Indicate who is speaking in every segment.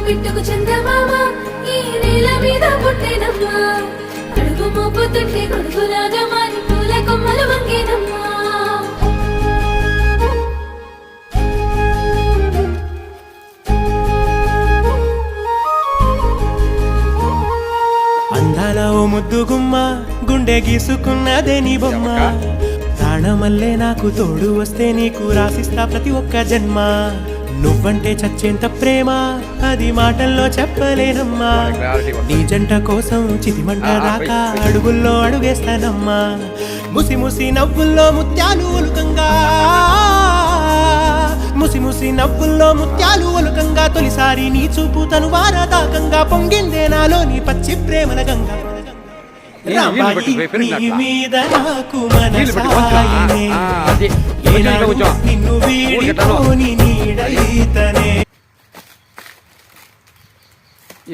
Speaker 1: బిట్టుకు చందమామ ఈ నేల మీద పుట్టేనమ్మా అడుగు మోపుతుంటే కొడుకులాగా మారి పూల కొమ్మలు వంగేనమ్మా
Speaker 2: అందాల ఓ ముద్దు గుమ్మ గుండె గీసుకున్నదే నీ బొమ్మ ప్రాణమల్లే నాకు తోడు వస్తే నీకు రాసిస్తా ప్రతి ఒక్క జన్మ నువ్వంటే చచ్చేంత ప్రేమ అది మాటల్లో చెప్పలేనమ్మా నీ జంట కోసం చితిమంట రాకా అడుగుల్లో అడుగేస్తానమ్మా ముసి ముసి నవ్వుల్లో ముత్యాలు ఒలుకంగా ముసి ముసి నవ్వుల్లో ముత్యాలు ఒలుకంగా తొలిసారి నీ చూపు తను వారదాకంగా పొంగిందే నాలో నీ పచ్చి ప్రేమల గంగా మీద నాకు మనసాయనే నిన్ను వీడిపోని నీడైతనే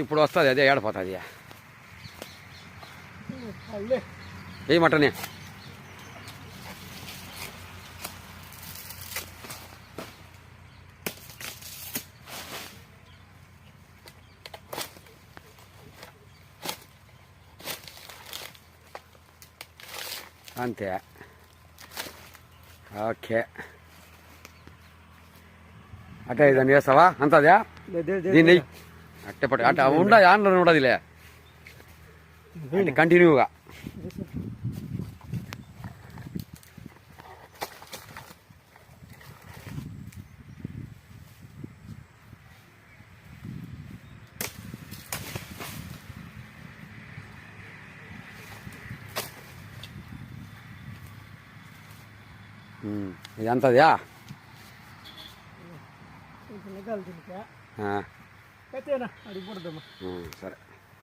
Speaker 3: ఇప్పుడు వస్తుంది అదే ఏడపోతుంది ఏ మటనే అంతే ఓకే అట్టే దాన్ని వేస్తావా అంతదా దీన్ని అట్టే పట్టు అట్ట ఉండదు ఆన్లో ఉండదులే కంటిన్యూగా ఇది అంతదా సరే